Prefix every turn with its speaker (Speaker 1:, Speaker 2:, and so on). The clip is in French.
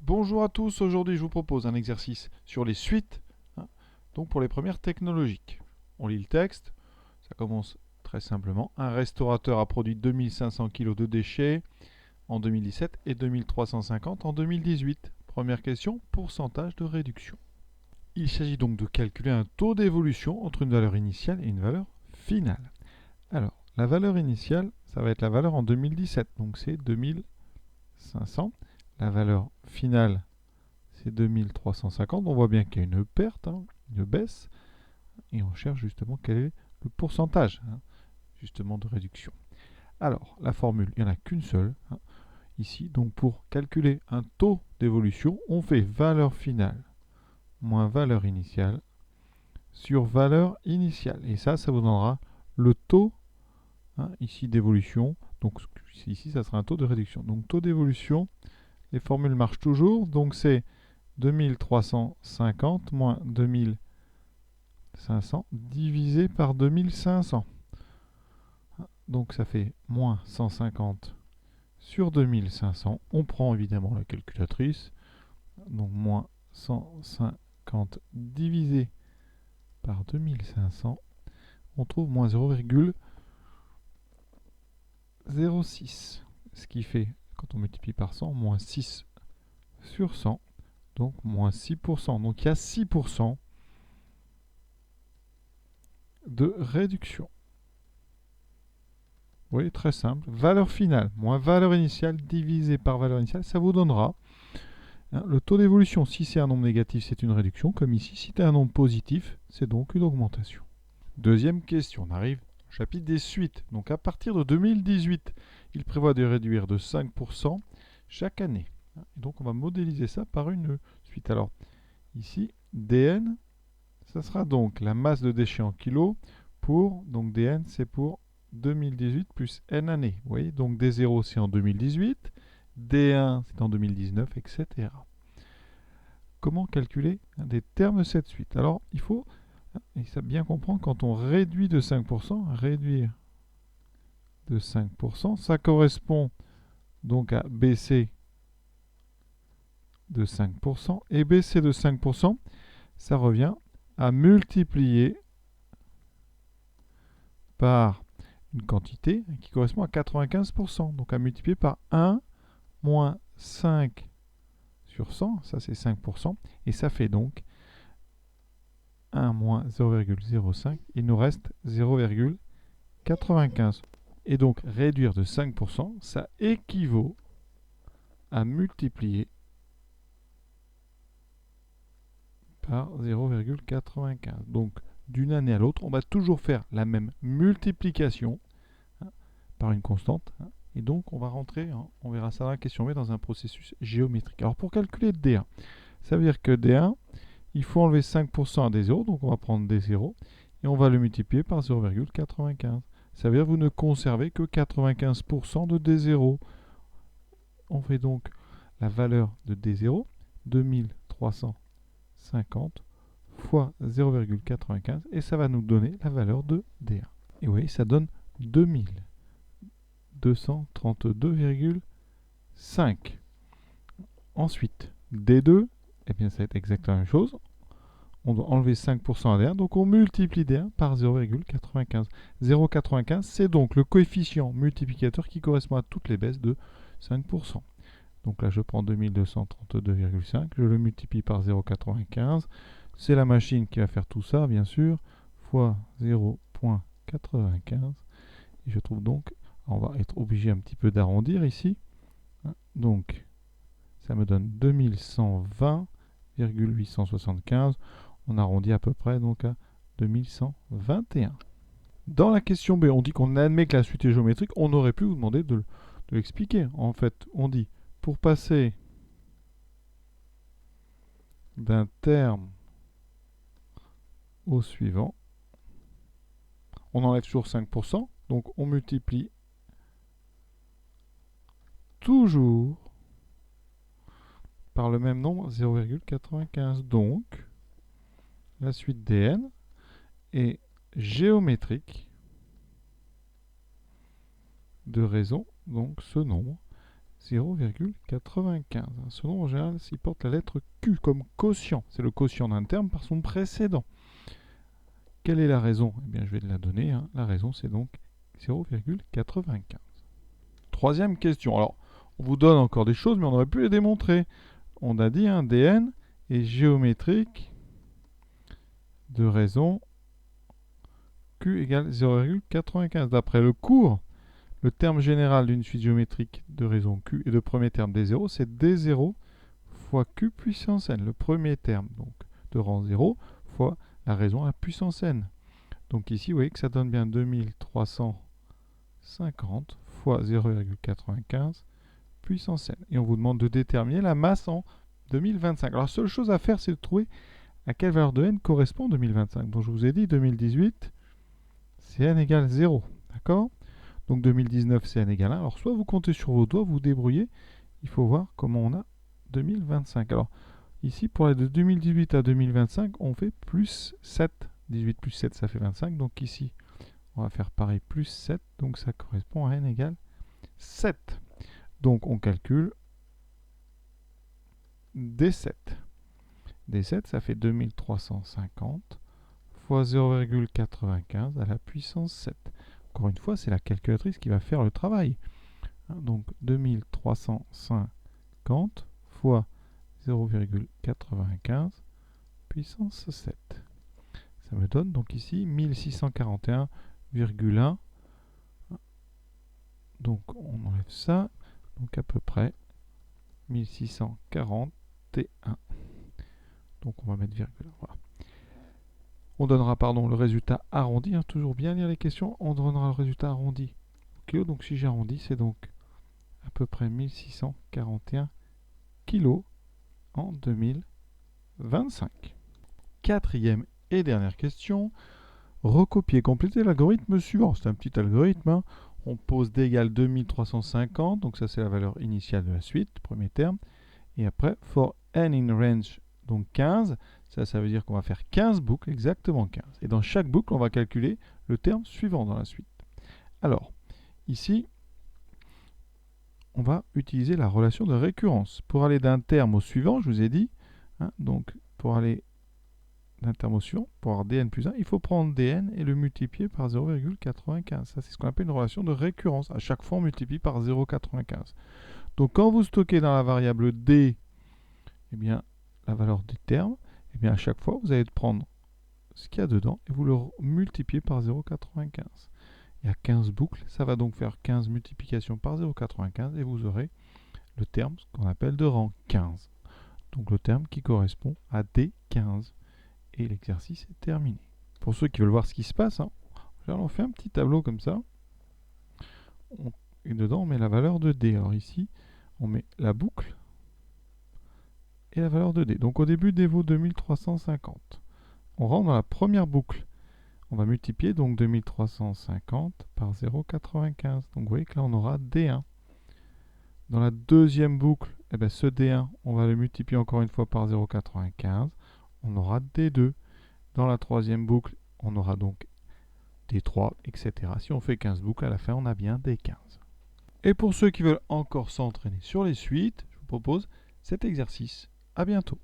Speaker 1: Bonjour à tous, aujourd'hui je vous propose un exercice sur les suites, donc pour les premières technologiques. On lit le texte, ça commence très simplement. Un restaurateur a produit 2500 kg de déchets en 2017 et 2350 en 2018. Première question, pourcentage de réduction. Il s'agit donc de calculer un taux d'évolution entre une valeur initiale et une valeur finale. Alors, la valeur initiale, ça va être la valeur en 2017, donc c'est 2500. La valeur finale, c'est 2350. On voit bien qu'il y a une perte, une baisse, et on cherche justement quel est le pourcentage justement de réduction. Alors, la formule, il n'y en a qu'une seule ici. Donc, pour calculer un taux d'évolution, on fait valeur finale moins valeur initiale sur valeur initiale. Et ça vous donnera le taux ici d'évolution. Donc, ici, ça sera un taux de réduction. Donc, taux d'évolution, les formules marchent toujours. Donc, c'est 2350 moins 2500 divisé par 2500. Donc ça fait moins 150 sur 2500. On prend évidemment la calculatrice. Donc moins 150 divisé par 2500. On trouve moins 0,06. Ce qui fait, quand on multiplie par 100, moins 6 sur 100. Donc moins 6%. Donc il y a 6% de réduction. Oui, très simple. Valeur finale moins valeur initiale divisé par valeur initiale, ça vous donnera le taux d'évolution. Si c'est un nombre négatif, c'est une réduction, comme ici. Si c'est un nombre positif, c'est donc une augmentation. Deuxième question, on arrive au chapitre des suites. Donc à partir de 2018, il prévoit de réduire de 5% chaque année. Et donc on va modéliser ça par une suite. Alors ici, dn, ça sera donc la masse de déchets en kilos pour, donc dn, c'est pour 2018 plus n années. Vous voyez, donc D0 c'est en 2018, D1 c'est en 2019, etc. Comment calculer des termes de cette suite? Alors, il faut bien comprendre, quand on réduit de 5%, réduire de 5%, ça correspond donc à baisser de 5%, et baisser de 5%, ça revient à multiplier par une quantité qui correspond à 95%. Donc à multiplier par 1 moins 5 sur 100, ça c'est 5%, et ça fait donc 1 moins 0,05, il nous reste 0,95. Et donc réduire de 5%, ça équivaut à multiplier par 0,95. Donc d'une année à l'autre, on va toujours faire la même multiplication par une constante. Et donc, on va rentrer, on verra ça dans la question, mais dans un processus géométrique. Alors, pour calculer D1, ça veut dire que D1, il faut enlever 5% à D0, donc on va prendre D0, et on va le multiplier par 0,95. Ça veut dire que vous ne conservez que 95% de D0. On fait donc la valeur de D0, 2350 fois 0,95, et ça va nous donner la valeur de D1. Et vous voyez, ça donne 2232,5. Ensuite, D2, eh bien, ça va être exactement la même chose. On doit enlever 5% à D1, donc on multiplie D1 par 0,95. 0,95, c'est donc le coefficient multiplicateur qui correspond à toutes les baisses de 5%. Donc là, je prends 2232,5, je le multiplie par 0,95. C'est la machine qui va faire tout ça, bien sûr, fois 0,95. Et je trouve donc, on va être obligé un petit peu d'arrondir ici. Donc, ça me donne 2120,875. On arrondit à peu près donc à 2121. Dans la question B, on dit qu'on admet que la suite est géométrique. On aurait pu vous demander de l'expliquer. En fait, on dit, pour passer d'un terme au suivant, on enlève toujours 5%. Donc, on multiplie toujours par le même nombre, 0,95. Donc, la suite dn est géométrique de raison, donc ce nombre, 0,95. Ce nombre en général, il porte la lettre Q comme quotient. C'est le quotient d'un terme par son précédent. Quelle est la raison? Eh bien, je vais la donner. La raison, c'est donc 0,95. Troisième question. Alors, on vous donne encore des choses, mais on aurait pu les démontrer. On a dit dn est géométrique de raison Q égale 0,95. D'après le cours, le terme général d'une suite géométrique de raison Q et de premier terme D0, c'est D0 fois Q puissance n. Le premier terme donc de rang 0 fois la raison à puissance n. Donc ici, vous voyez que ça donne bien 2350 fois 0,95 puissance n. Et on vous demande de déterminer la masse en 2025. Alors la seule chose à faire, c'est de trouver à quelle valeur de n correspond 2025. Donc je vous ai dit 2018, c'est n égale 0. D'accord? Donc 2019, c'est n égale 1. Alors soit vous comptez sur vos doigts, vous débrouillez. Il faut voir comment on a 2025. Alors ici, pour aller de 2018 à 2025, on fait plus 7. 18 plus 7, ça fait 25. Donc ici, on va faire pareil, plus 7. Donc ça correspond à n égale 7. Donc on calcule D7. D7, ça fait 2350 fois 0,95 à la puissance 7. Encore une fois, c'est la calculatrice qui va faire le travail. Donc 2350 fois 0,95 puissance 7. Ça me donne donc ici 1641,1. Donc on enlève ça. Donc à peu près 1641. Donc on va mettre virgule. Voilà. On donnera le résultat arrondi. Toujours bien lire les questions. On donnera le résultat arrondi au kilo. Donc si j'arrondis, c'est donc à peu près 1641 kilos en 2025. Quatrième et dernière question. Recopier, compléter l'algorithme suivant. C'est un petit algorithme. On pose d égale 2350. Donc ça, c'est la valeur initiale de la suite, premier terme. Et après, for n in range, donc 15. Ça veut dire qu'on va faire 15 boucles, exactement 15. Et dans chaque boucle, on va calculer le terme suivant dans la suite. Alors, ici, on va utiliser la relation de récurrence. Pour aller d'un terme au suivant, je vous ai dit, donc pour aller d'un terme au suivant, pour avoir dn plus 1, il faut prendre dn et le multiplier par 0,95. Ça, c'est ce qu'on appelle une relation de récurrence. À chaque fois, on multiplie par 0,95. Donc, quand vous stockez dans la variable d, eh bien, la valeur du terme, eh bien, à chaque fois, vous allez prendre ce qu'il y a dedans et vous le multipliez par 0,95. Il y a 15 boucles, ça va donc faire 15 multiplications par 0,95 et vous aurez le terme, ce qu'on appelle de rang 15. Donc le terme qui correspond à D15. Et l'exercice est terminé. Pour ceux qui veulent voir ce qui se passe, on fait un petit tableau comme ça. Et dedans, on met la valeur de D. Alors ici, on met la boucle et la valeur de D. Donc au début, D vaut 2350. On rentre dans la première boucle. On va multiplier donc 2350 par 0,95. Donc vous voyez que là, on aura D1. Dans la deuxième boucle, ce D1, on va le multiplier encore une fois par 0,95. On aura D2. Dans la troisième boucle, on aura donc D3, etc. Si on fait 15 boucles, à la fin, on a bien D15. Et pour ceux qui veulent encore s'entraîner sur les suites, je vous propose cet exercice. À bientôt.